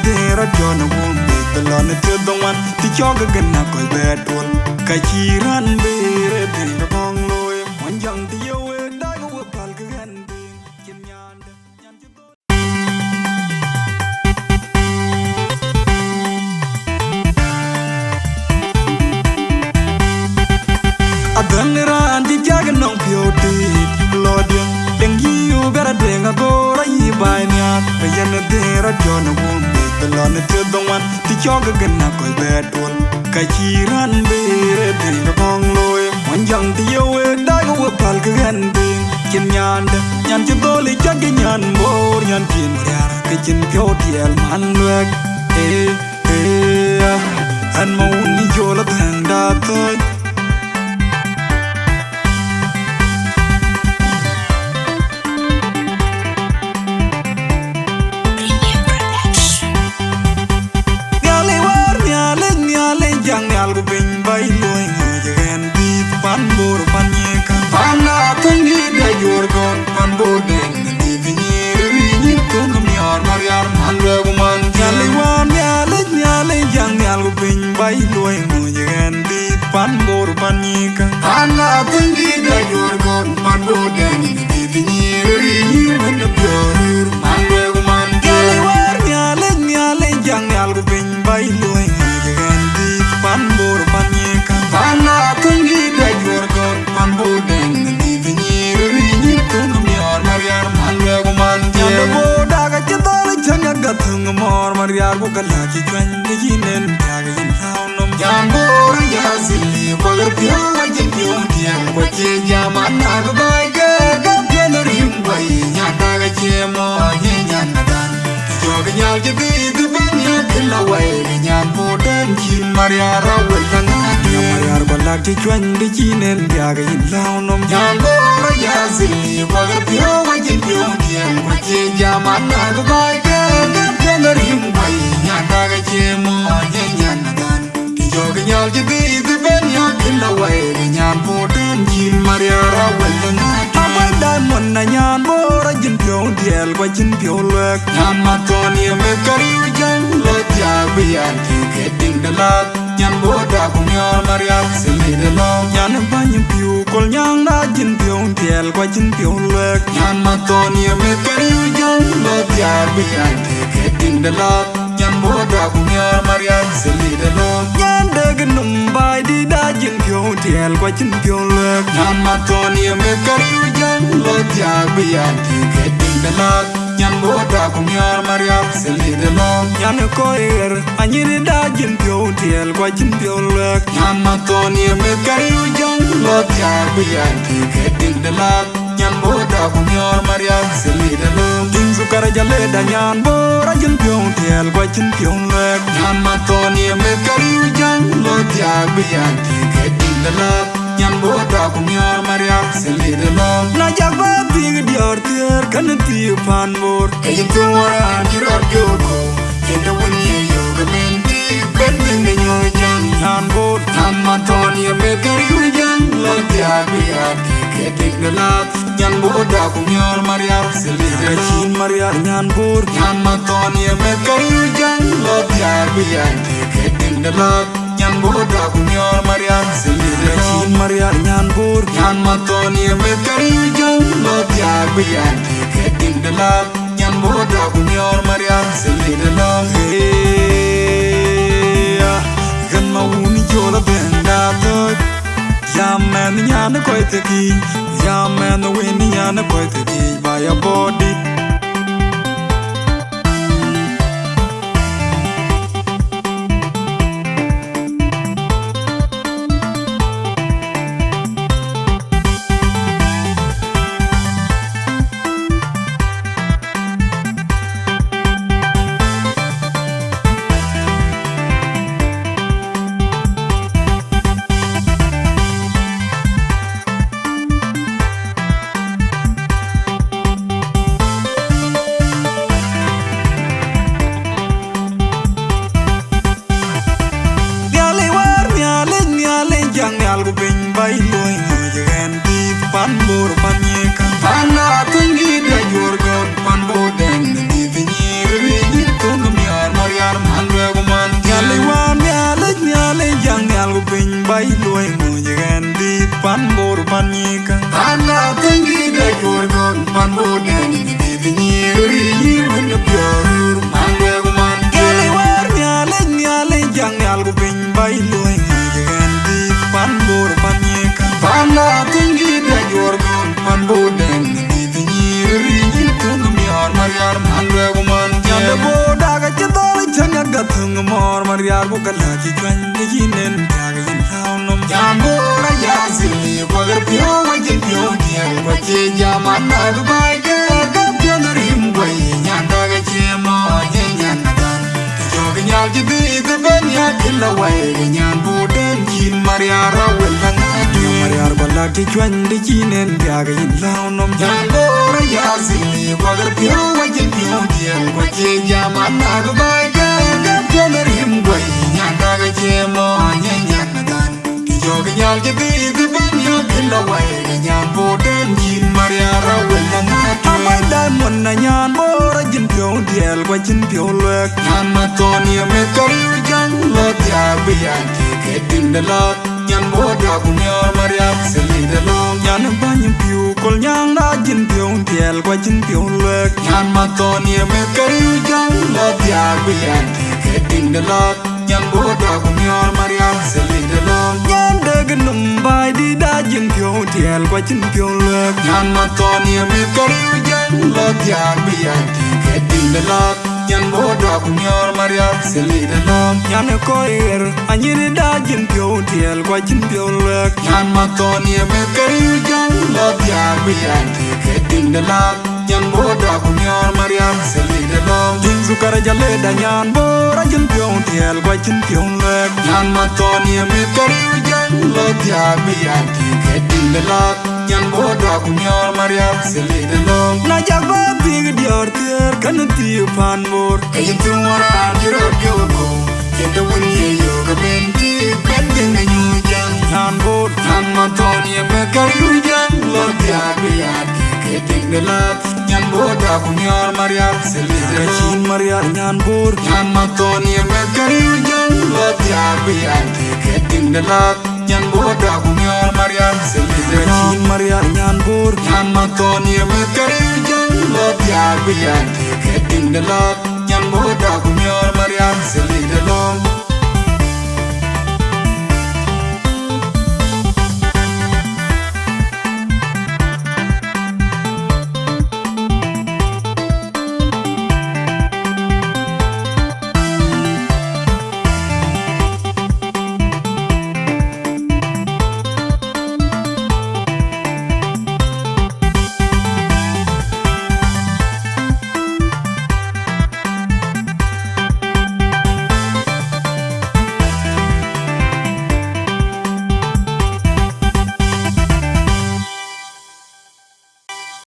dera jona wumbe Belon to the one to jog again na koi bad one Kachiran bere dera bong loy One young to you dago wa palgan Kim yanda Adanira anti jaga nong piote Lodin dengi you better denga gora yi banya Bayan dera jona wumbe Belon to the one to jog again na koi bad one Kachiran bere dera bong loy One young to you dago wa palgan Kim yanda nyan chitoli jaga nyan mor nyan kin mariar Kachin piote el manwek An mauni jola thang da toy Algo bing bay loy ngajen bit pan bor pan yeka pana tangi da yorgon pan boden di vinir ri ko ngam yar mariar man man jali wan nyale jang algo bing bay loy ngajen bit pan bor pan yeka pana tangi da yorgon pan boden di vinir ri ko ngam yar man jali wan nyale jang algo bing bay loy pan bor pan yeka pana tangi da yorgon pan boden di vinir ri ko ngam yar mariar man janda boda ga chitol changa gathung mor mariar ko kala chi chwan ni jinen taga yin haunum jambo ya zili bagar pyo wajin pyo diam ko che jaman na bai ga rim bai nya taga che mo ye nya nadan joga nyal je bi du banya kila wai nya boden chin mariar awal kan mariar balak chi chwan ni jinen taga yin haunum jambo ya zili bagar pyo wajin pyo diam ko che jaman na bai ga rim bai nya taga che mo ye nya nadan joga nyal je bi du banya kila wai nya boden chin mariar awal kan dan mon na nyan bora jin pyo diel kwa jin pyo lek nyan ma ton ye me kariu jang lo ja bian ti ke ding de la nyan boda ko nyor maria seli de lo nyan ba nyin pyo kol nyang na jin pyo diel kwa jin pyo lek nyan ma ton ye me kariu jang lo ja bian ti ke ding de la nyan boda ko nyor maria seli de lo nyan de gnum bai di da jin pyo diel kwa jin pyo lek nyan ma ton ye me kariu lo tiag bian ti ke ding de la nyan boda ko nyor maria seli de lo nyan ko anyiri da jin pyo tiel kwa jin pyo lek nyan ma ton ye me kariu jang lo tiag bian ti ke ding de la nyan boda ko nyor maria seli de lo ding su kara jale da nyan bora jin pyo tiel kwa jin pyo lek nyan ma ton ye me kariu jang lo tiag bian ti ke ding de la nyan boda ko nyor maria seli de lo na jagba big dior tier kan ti pan bor e to wara jiror joko kendo woni yo gaben ti ben ne nyo jan nyan bor nyan ma ton ye me kariu jan lo tia bi ati ke tik de la nyan boda ko nyor maria seli de chin maria nyan bor nyan ma ton ye me kariu jan lo tia bi ati ke tik de la nyan boda ko nyor maria seli de chin maria nyan bor nyan ma ton ye me kariu jan lo tia bi ati ke tik de la nyan boda ko nyor maria seli de lo gan ma uni jola benda to ya man nyan ko te ki ya man win nyan ko te ki by your body algo bing bay loy ngajen bit pan bor pan yeka pana tangi da yorgon pan boden di vinir ri ko ngam yar Mariar ko kala chi chwan ni jinen ta ga yin lao nom Nyan bora ya zili kwa gar pyo wa jin pyo diel Kwa che jaman na dubai ke ka pyo na rim gwai Nyan ta ga che mo nyen nyan na dan Ti jo ga nyal ji di ita ben ya kila wai Nyan boden jin Mariar ra wel na nga dwe Mariar ko la chi chwan ni jinen ta ga yin lao nom Nyan bora ya zili kwa gar pyo wa jin pyo diel Kwa che jaman na dubai ke ka pyo na rim gwai Nyan ta ga che mo nyen nyan na dan Ti jo ga nyal ji di ita ben ya kila wai Nyan boden jin Mariar ra wel na nga dwe Amay dan mon na nyan bora jin pyo diel Kwa jin pyo lek Nyan ma toni me kariu jang Lot ya biyan ki ke din de lot Nyan boda kunyor Mariar seli de long Nyan banyim piu kol nyang na jin pyo diel Kwa jin pyo lek Nyan ma toni me kariu jang Lot ya biyan ki ke din de lot Nyan boda kunyor Mariar seli de long Nyan de num bai di da jin pyo diel Kwa jin pyo lek Nyan ma toni me kariu jang Lot ya biyan ki ke din de lot Nyan boda kunyor Mariar seli de long Nyan ko er anyiri da jin pyo diel Kwa jin pyo lek Nyan ma toni me kariu jang Lot ya biyan ki ke din de lot Nyan boda kunyor Mariar seli de long Jing sukara jale da nyan bora jin pyo diel Kwa jin pyo lek Nyan ma toni me kariu jang Lot ya biyan ki ke din de lot Nyan boda kunyor Mariar seli de long Na jagba big dior tier kan ti pan bor Kayin tu wara jiro gyogo Kenda wuni ye yoga benti Bending na nyu jang Nyan bor Nyan ma toni me kariu jang Lot ya biyan ki ke din de lot Nyan boda kunyor Mariar seli de long Kachin Mariar nyan bor Nyan ma toni me kariu jang Lot ya biyan ki ke din de lot Nyan boda kunyor Mariar seli de long Mariar nyan bor Nyan ma toni me kariu jang Lot ya biyan ki ke din de lot